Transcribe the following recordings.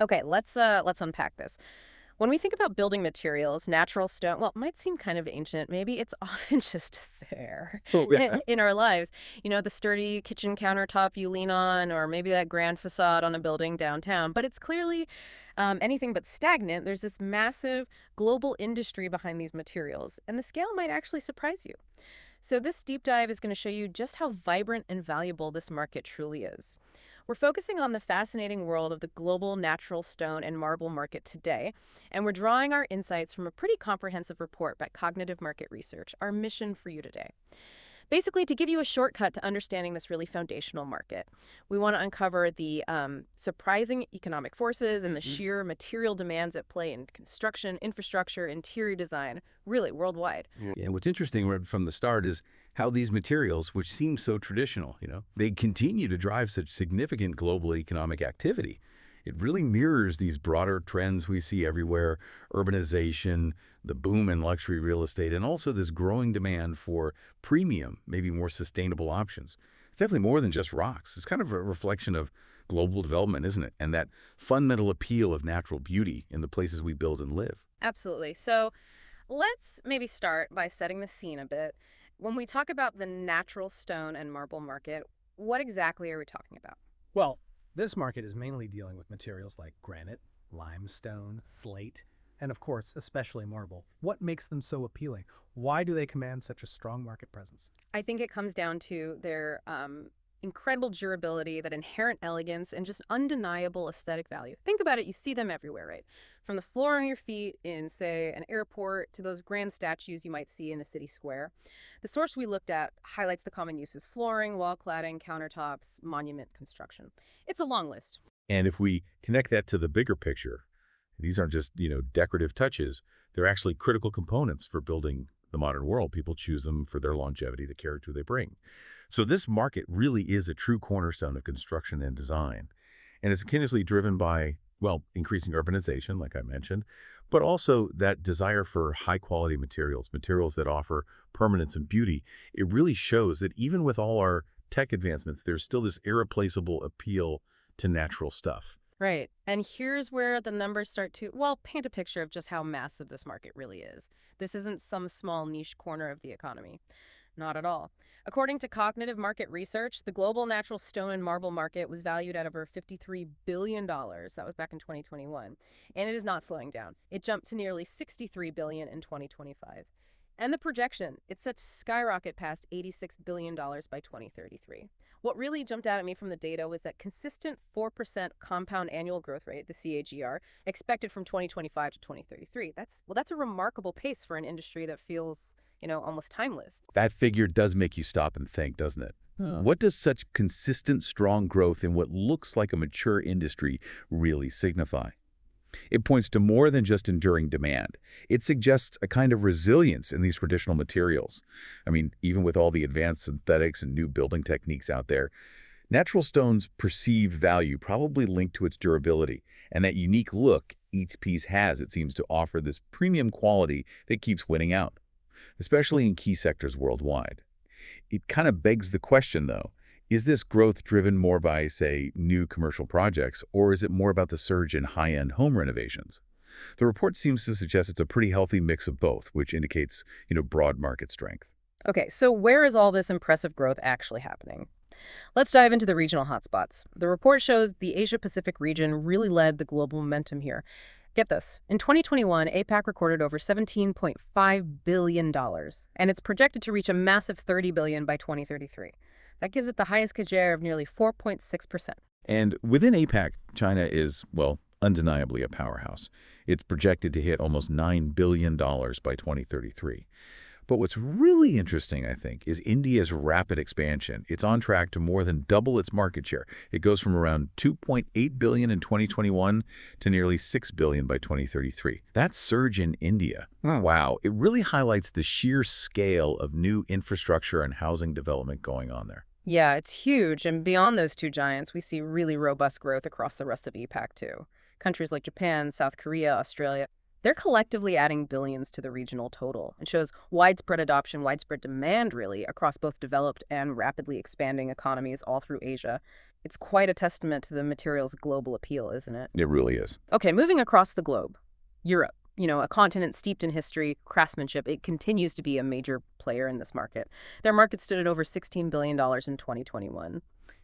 Okay, let's unpack this. When we think about building materials, natural stone, well, it might seem kind of ancient. Maybe it's often just there Oh, yeah. in our lives. The sturdy kitchen countertop you lean on, or maybe that grand facade on a building downtown. But it's clearly anything but stagnant. There's this massive global industry behind these materials, and the scale might actually surprise you. So, this deep dive is going to show you just how vibrant and valuable this market truly is. We're focusing on the fascinating world of the global natural stone and marble market today, and we're drawing our insights from a pretty comprehensive report by Cognitive Market Research, our mission for you today. Basically, to give you a shortcut to understanding this really foundational market, we want to uncover the surprising economic forces and the Mhm. sheer material demands at play in construction, infrastructure, interior design, really worldwide. Yeah, what's interesting right from the start is how these materials, which seem so traditional, they continue to drive such significant global economic activity. It really mirrors these broader trends we see everywhere: urbanization, the boom in luxury real estate, and also this growing demand for premium, maybe more sustainable options. It's definitely more than just rocks. It's kind of a reflection of global development, isn't it? And that fundamental appeal of natural beauty in the places we build and live. Absolutely. So, let's maybe start by setting the scene a bit. When we talk about the natural stone and marble market, what exactly are we talking about? Well, this market is mainly dealing with materials like granite, limestone, slate, and of course, especially marble. What makes them so appealing? Why do they command such a strong market presence? I think it comes down to their incredible durability, that inherent elegance, and just undeniable aesthetic value. Think about it, you see them everywhere, right? From the floor on your feet in, say, an airport to those grand statues you might see in a city square. The source we looked at highlights the common uses: flooring, wall cladding, countertops, monument construction. It's a long list. And if we connect that to the bigger picture, these aren't just, decorative touches. They're actually critical components for building the modern world. People choose them for their longevity, the character they bring. So this market really is a true cornerstone of construction and design. And it's continuously driven by, well, increasing urbanization, like I mentioned, but also that desire for high-quality materials, materials that offer permanence and beauty. It really shows that even with all our tech advancements, there's still this irreplaceable appeal to natural stuff. Right. And here's where the numbers start to, well, paint a picture of just how massive this market really is. This isn't some small niche corner of the economy. Not at all. According to Cognitive Market Research, the global natural stone and marble market was valued at over $53 billion. That was back in 2021. And it is not slowing down. It jumped to nearly $63 billion in 2025. And the projection, it's set to skyrocket past $86 billion by 2033. What really jumped out at me from the data was that consistent 4% compound annual growth rate, the CAGR, expected from 2025 to 2033. That's a remarkable pace for an industry that feels, almost timeless. That figure does make you stop and think, doesn't it? What does such consistent, strong growth in what looks like a mature industry really signify? It points to more than just enduring demand. It suggests a kind of resilience in these traditional materials. I mean, even with all the advanced synthetics and new building techniques out there, natural stone's perceived value probably linked to its durability and that unique look each piece has. It seems to offer this premium quality that keeps winning out, especially in key sectors worldwide. It kind of begs the question, though, is this growth driven more by, say, new commercial projects, or is it more about the surge in high-end home renovations? The report seems to suggest it's a pretty healthy mix of both, which indicates, broad market strength. Okay, so where is all this impressive growth actually happening? Let's dive into the regional hotspots. The report shows the Asia Pacific region really led the global momentum here. Get this. In 2021, APAC recorded over $17.5 billion, and it's projected to reach a massive $30 billion by 2033. That gives it the highest CAGR of nearly 4.6%. And within APAC, China is, well, undeniably a powerhouse. It's projected to hit almost $9 billion by 2033. But what's really interesting, I think, is India's rapid expansion. It's on track to more than double its market share. It goes from around 2.8 billion in 2021 to nearly 6 billion by 2033. That surge in India, wow, it really highlights the sheer scale of new infrastructure and housing development going on there. Yeah, it's huge. And beyond those two giants, we see really robust growth across the rest of EPAC, too. Countries like Japan, South Korea, Australia, they're collectively adding billions to the regional total. It shows widespread adoption, widespread demand, really, across both developed and rapidly expanding economies all through Asia. It's quite a testament to the material's global appeal, isn't it? It really is. Okay, moving across the globe. Europe, a continent steeped in history, craftsmanship, it continues to be a major player in this market. Their market stood at over $16 billion in 2021,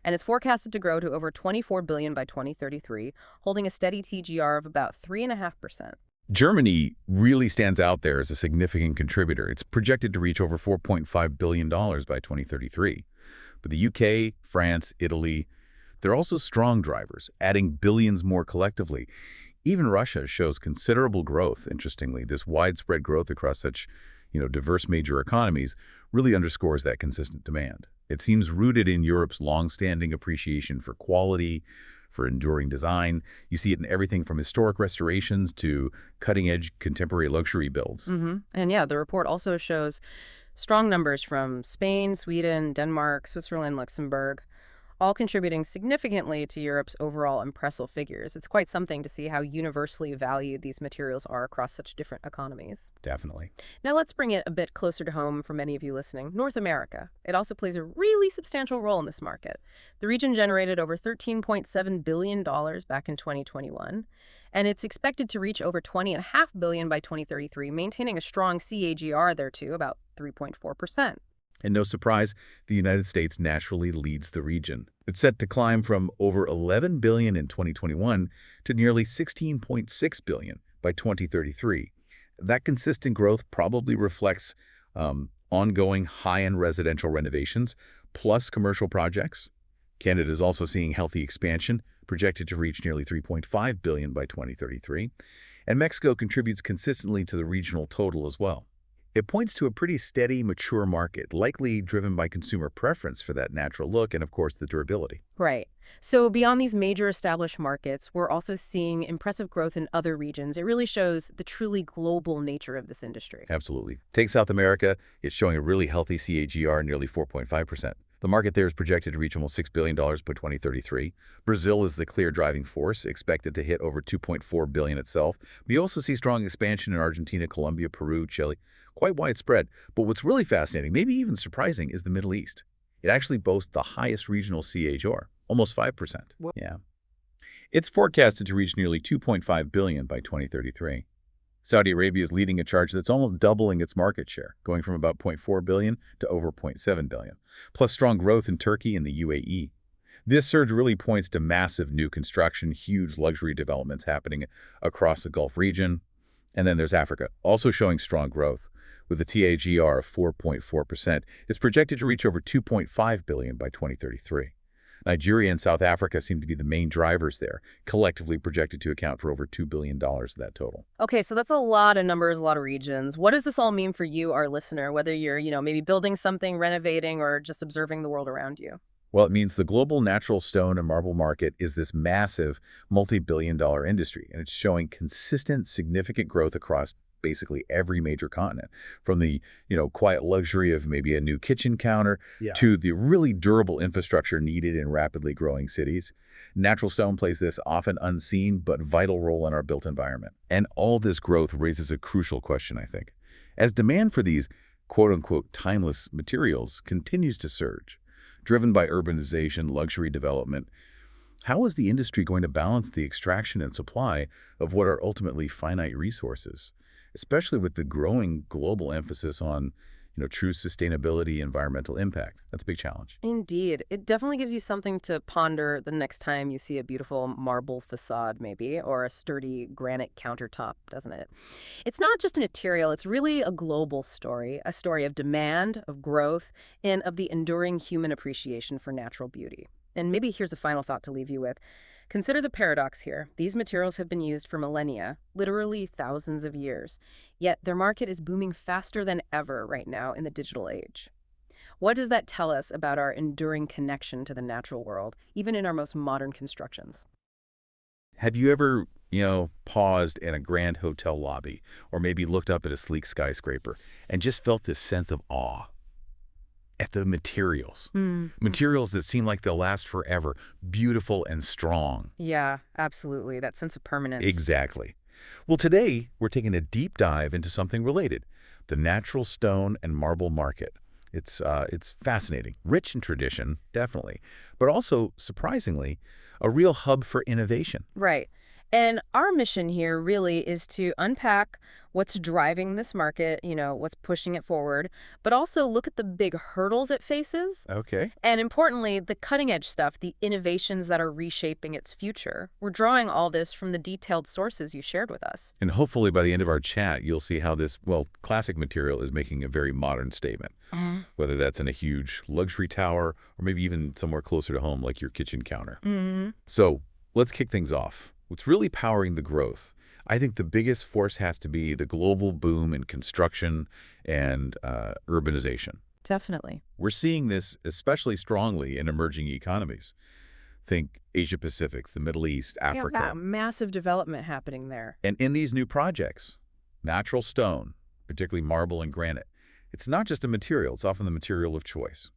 and it's forecasted to grow to over $24 billion by 2033, holding a steady TGR of about 3.5%. Germany really stands out there as a significant contributor. It's projected to reach over $4.5 billion by 2033. But the UK, France, Italy, they're also strong drivers, adding billions more collectively. Even Russia shows considerable growth, interestingly. This widespread growth across such, diverse major economies really underscores that consistent demand. It seems rooted in Europe's long-standing appreciation for quality, for enduring design. You see it in everything from historic restorations to cutting-edge contemporary luxury builds. And yeah, the report also shows strong numbers from Spain, Sweden, Denmark, Switzerland, Luxembourg, all contributing significantly to Europe's overall impressive figures. It's quite something to see how universally valued these materials are across such different economies. Definitely. Now let's bring it a bit closer to home for many of you listening. North America. It also plays a really substantial role in this market. The region generated over $13.7 billion back in 2021, and it's expected to reach over $20.5 billion by 2033, maintaining a strong CAGR there too, about 3.4%. And no surprise, the United States naturally leads the region. It's set to climb from over $11 billion in 2021 to nearly $16.6 billion by 2033. That consistent growth probably reflects ongoing high-end residential renovations plus commercial projects. Canada is also seeing healthy expansion, projected to reach nearly $3.5 billion by 2033. And Mexico contributes consistently to the regional total as well. It points to a pretty steady, mature market, likely driven by consumer preference for that natural look and, of course, the durability. Right. So beyond these major established markets, we're also seeing impressive growth in other regions. It really shows the truly global nature of this industry. Absolutely. Take South America. It's showing a really healthy CAGR, nearly 4.5%. The market there is projected to reach almost $6 billion by 2033. Brazil is the clear driving force, expected to hit over $2.4 billion itself. We also see strong expansion in Argentina, Colombia, Peru, Chile. Quite widespread. But what's really fascinating, maybe even surprising, is the Middle East. It actually boasts the highest regional CAGR, almost 5%. Yeah. It's forecasted to reach nearly $2.5 billion by 2033. Saudi Arabia is leading a charge that's almost doubling its market share, going from about $0.4 billion to over $0.7 billion, plus strong growth in Turkey and the UAE. This surge really points to massive new construction, huge luxury developments happening across the Gulf region. And then there's Africa, also showing strong growth. With a TAGR of 4.4%, it's projected to reach over $2.5 billion by 2033. Nigeria and South Africa seem to be the main drivers there, collectively projected to account for over $2 billion of that total. Okay, so that's a lot of numbers, a lot of regions. What does this all mean for you, our listener, whether you're, maybe building something, renovating, or just observing the world around you? Well, it means the global natural stone and marble market is this massive multi-billion-dollar industry, and it's showing consistent, significant growth across basically every major continent, from the, quiet luxury of maybe a new kitchen counter to the really durable infrastructure needed in rapidly growing cities. Natural stone plays this often unseen but vital role in our built environment. And all this growth raises a crucial question, I think. As demand for these quote-unquote timeless materials continues to surge, driven by urbanization, luxury development, how is the industry going to balance the extraction and supply of what are ultimately finite resources, especially with the growing global emphasis on, true sustainability, environmental impact? That's a big challenge. Indeed. It definitely gives you something to ponder the next time you see a beautiful marble facade, maybe, or a sturdy granite countertop, doesn't it? It's not just a material, it's really a global story, a story of demand, of growth, and of the enduring human appreciation for natural beauty. And maybe here's a final thought to leave you with. Consider the paradox here. These materials have been used for millennia, literally thousands of years, yet their market is booming faster than ever right now in the digital age. What does that tell us about our enduring connection to the natural world, even in our most modern constructions? Have you ever, paused in a grand hotel lobby or maybe looked up at a sleek skyscraper and just felt this sense of awe at the materials? Materials that seem like they'll last forever, beautiful and strong. Yeah, absolutely. That sense of permanence. Exactly. Well, today we're taking a deep dive into something related, the natural stone and marble market. It's fascinating. Rich in tradition, definitely, but also, surprisingly, a real hub for innovation. Right. And our mission here really is to unpack what's driving this market, what's pushing it forward, but also look at the big hurdles it faces. Okay. And importantly, the cutting edge stuff, the innovations that are reshaping its future. We're drawing all this from the detailed sources you shared with us. And hopefully by the end of our chat, you'll see how this, well, classic material is making a very modern statement, whether that's in a huge luxury tower or maybe even somewhere closer to home like your kitchen counter. So let's kick things off. What's really powering the growth? I think the biggest force has to be the global boom in construction and urbanization. Definitely. We're seeing this especially strongly in emerging economies. Think Asia Pacific, the Middle East, Africa. Yeah, massive development happening there. And in these new projects, natural stone, particularly marble and granite, it's not just a material, it's often the material of choice.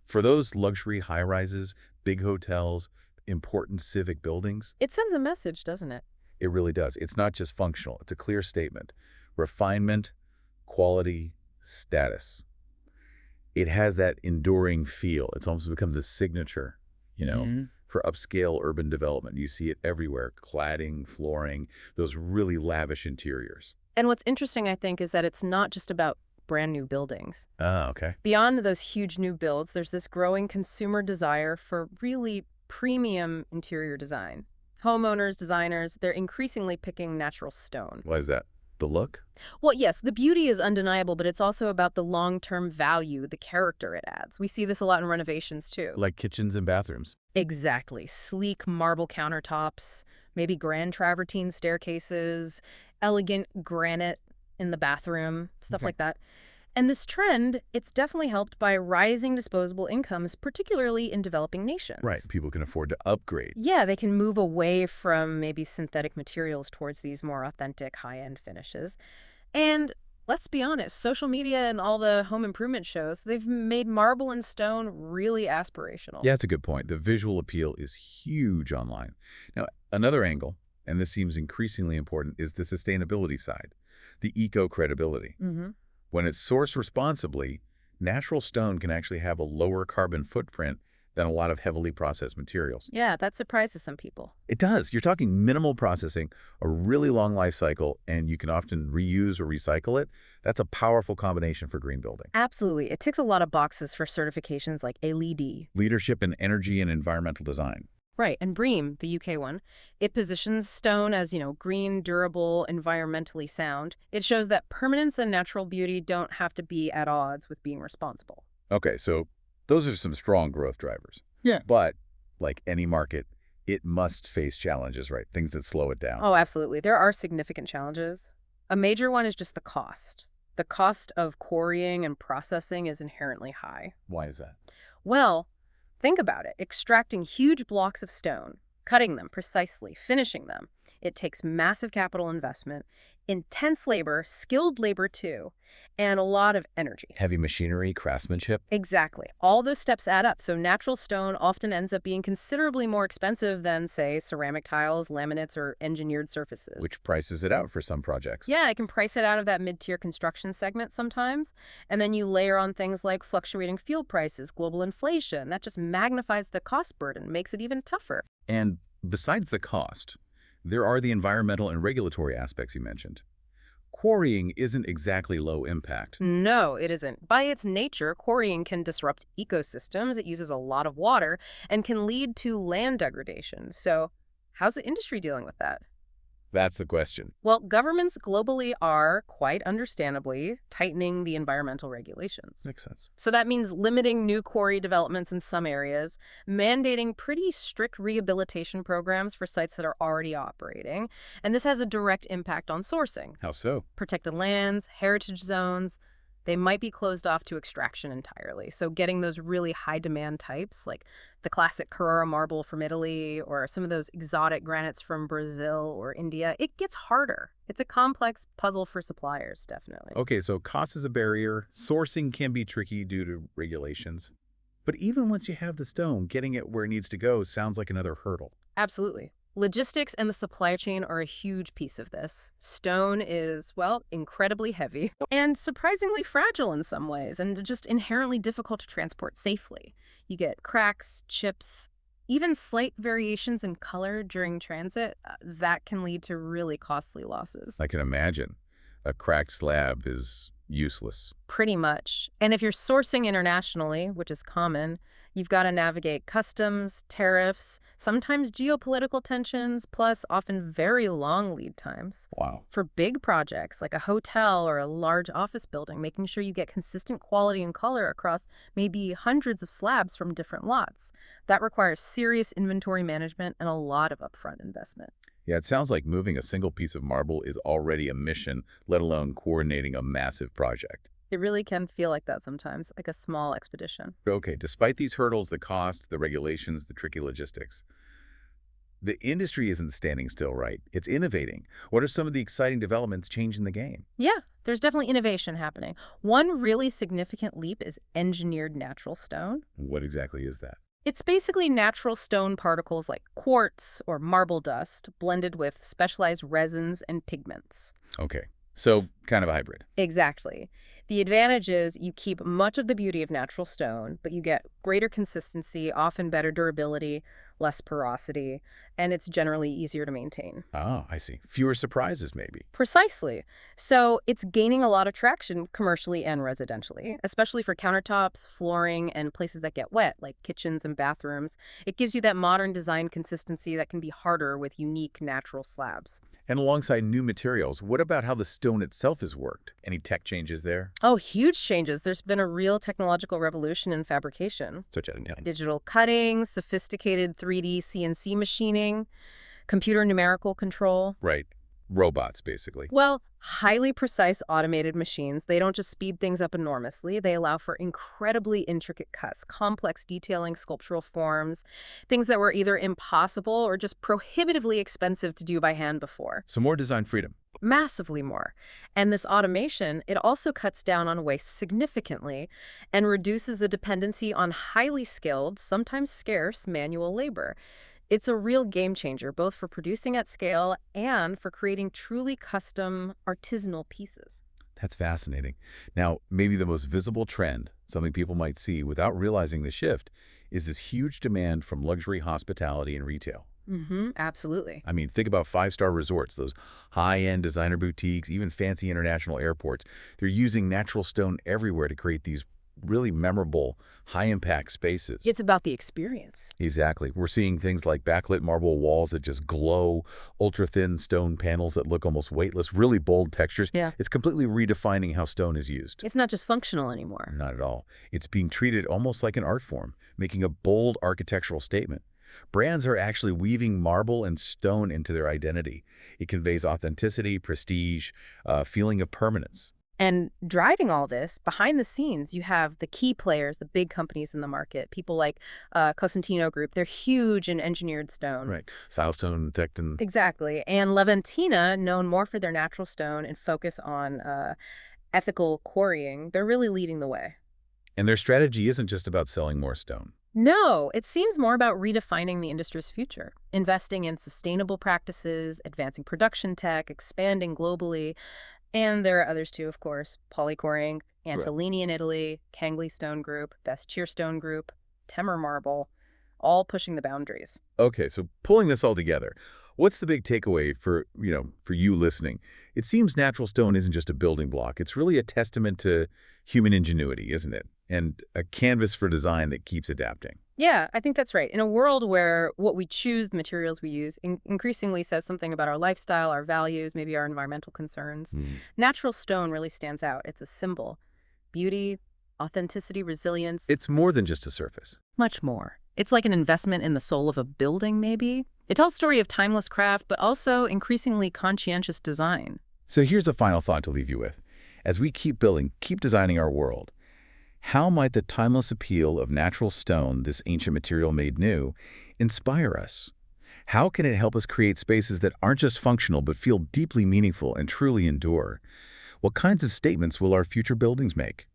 For those luxury high-rises, big hotels, important civic buildings, It sends a message, doesn't it? it really does. It's not just functional, it's a clear statement. Refinement, quality, status. It has that enduring feel. It's almost become the signature, for upscale urban development. You see it everywhere, cladding, flooring, those really lavish interiors. And what's interesting, I think, is that it's not just about brand new buildings. Ah, okay. Beyond those huge new builds, there's this growing consumer desire for really premium interior design. Homeowners, designers, they're increasingly picking natural stone. Why is that? The look? Well, yes, the beauty is undeniable, but it's also about the long-term value, the character it adds. We see this a lot in renovations, too. Like kitchens and bathrooms. Exactly. Sleek marble countertops, maybe grand travertine staircases, elegant granite in the bathroom, stuff Okay. like that. And this trend, it's definitely helped by rising disposable incomes, particularly in developing nations. Right. People can afford to upgrade. Yeah, they can move away from maybe synthetic materials towards these more authentic high-end finishes. And let's be honest, social media and all the home improvement shows, they've made marble and stone really aspirational. Yeah, that's a good point. The visual appeal is huge online. Now, another angle, and this seems increasingly important, is the sustainability side, the eco-credibility. When it's sourced responsibly, natural stone can actually have a lower carbon footprint than a lot of heavily processed materials. Yeah, that surprises some people. It does. You're talking minimal processing, a really long life cycle, and you can often reuse or recycle it. That's a powerful combination for green building. Absolutely. It ticks a lot of boxes for certifications like LED. Leadership in energy and environmental design. Right, and BREEAM, the UK one, it positions stone as, green, durable, environmentally sound. It shows that permanence and natural beauty don't have to be at odds with being responsible. Okay, so those are some strong growth drivers. Yeah. But, like any market, it must face challenges, right? Things that slow it down. Oh, absolutely. There are significant challenges. A major one is just the cost. The cost of quarrying and processing is inherently high. Why is that? Well, think about it. Extracting huge blocks of stone, cutting them precisely, finishing them. It takes massive capital investment, intense labor, skilled labor too, and a lot of energy. Heavy machinery, craftsmanship. Exactly. All those steps add up, so natural stone often ends up being considerably more expensive than, say, ceramic tiles, laminates, or engineered surfaces. Which prices it out for some projects. Yeah, I can price it out of that mid-tier construction segment sometimes. And then you layer on things like fluctuating fuel prices, global inflation. That just magnifies the cost burden, makes it even tougher. And besides the cost, there are the environmental and regulatory aspects you mentioned. Quarrying isn't exactly low impact. No, it isn't. By its nature, quarrying can disrupt ecosystems. It uses a lot of water and can lead to land degradation. So how's the industry dealing with that? That's the question. Well, governments globally are, quite understandably, tightening the environmental regulations. Makes sense. So that means limiting new quarry developments in some areas, mandating pretty strict rehabilitation programs for sites that are already operating, and this has a direct impact on sourcing. How so? Protected lands, heritage zones, they might be closed off to extraction entirely. So getting those really high-demand types, like the classic Carrara marble from Italy or some of those exotic granites from Brazil or India, it gets harder. It's a complex puzzle for suppliers, definitely. Okay, so cost is a barrier. Sourcing can be tricky due to regulations. But even once you have the stone, getting it where it needs to go sounds like another hurdle. Absolutely. Logistics and the supply chain are a huge piece of this. Stone is, well, incredibly heavy and surprisingly fragile in some ways, and just inherently difficult to transport safely. You get cracks, chips, even slight variations in color during transit that can lead to really costly losses. I can imagine. A cracked slab is useless. Pretty much. And if you're sourcing internationally, which is common, you've got to navigate customs, tariffs, sometimes geopolitical tensions, plus often very long lead times. Wow. For big projects like a hotel or a large office building, making sure you get consistent quality and color across maybe hundreds of slabs from different lots. That requires serious inventory management and a lot of upfront investment. Yeah, it sounds like moving a single piece of marble is already a mission, let alone coordinating a massive project. It really can feel like that sometimes, like a small expedition. Okay, despite these hurdles, the cost, the regulations, the tricky logistics, the industry isn't standing still, right? It's innovating. What are some of the exciting developments changing the game? Yeah, there's definitely innovation happening. One really significant leap is engineered natural stone. What exactly is that? It's basically natural stone particles like quartz or marble dust blended with specialized resins and pigments. Okay, so kind of a hybrid. Exactly. The advantage is you keep much of the beauty of natural stone, but you get greater consistency, often better durability, less porosity, and it's generally easier to maintain. Oh, I see. Fewer surprises, maybe. Precisely. So it's gaining a lot of traction commercially and residentially, especially for countertops, flooring, and places that get wet, like kitchens and bathrooms. It gives you that modern design consistency that can be harder with unique natural slabs. And alongside new materials, what about how the stone itself is worked? Any tech changes there? Oh, huge changes. There's been a real technological revolution in fabrication. Such as Digital cutting, sophisticated 3D CNC machining, computer numerical control. right, robots, basically. Well, highly precise automated machines, they don't just speed things up enormously, they allow for incredibly intricate cuts, complex detailing, sculptural forms, things that were either impossible or just prohibitively expensive to do by hand before. So more design freedom. Massively more. And this automation, it also cuts down on waste significantly and reduces the dependency on highly skilled, sometimes scarce, manual labor. It's a real game changer, both for producing at scale and for creating truly custom, artisanal pieces. That's fascinating. Now, maybe the most visible trend, something people might see without realizing the shift, is this huge demand from luxury hospitality and retail. Absolutely. I mean, think about five-star resorts, those high-end designer boutiques, even fancy international airports. They're using natural stone everywhere to create these really memorable, high-impact spaces. It's about the experience. Exactly. We're seeing things like backlit marble walls that just glow, ultra-thin stone panels that look almost weightless, really bold textures. Yeah. It's completely redefining how stone is used. It's not just functional anymore. Not at all. It's being treated almost like an art form, making a bold architectural statement. Brands are actually weaving marble and stone into their identity. It conveys authenticity, prestige, a feeling of permanence. And driving all this, behind the scenes, you have the key players, the big companies in the market, people like Cosentino Group. They're huge in engineered stone. Right. Silestone, Tecton. Exactly. And Leventina, known more for their natural stone and focus on ethical quarrying, they're really leading the way. And their strategy isn't just about selling more stone. No, it seems more about redefining the industry's future, investing in sustainable practices, advancing production tech, expanding globally. And there are others too, of course. Polycoring, Antolini in Italy, Kangley Stone Group, Best Stone Group, Temmer Marble, all pushing the boundaries. Okay, so pulling this all together, what's the big takeaway for you listening? It seems natural stone isn't just a building block. It's really a testament to human ingenuity, isn't it? And a canvas for design that keeps adapting. Yeah, I think that's right. In a world where what we choose, the materials we use, increasingly says something about our lifestyle, our values, maybe our environmental concerns, natural stone really stands out. It's a symbol. Beauty, authenticity, resilience. It's more than just a surface. Much more. It's like an investment in the soul of a building, maybe. It tells a story of timeless craft, but also increasingly conscientious design. So here's a final thought to leave you with. As we keep building, keep designing our world, how might the timeless appeal of natural stone, this ancient material made new, inspire us? How can it help us create spaces that aren't just functional but feel deeply meaningful and truly endure? What kinds of statements will our future buildings make?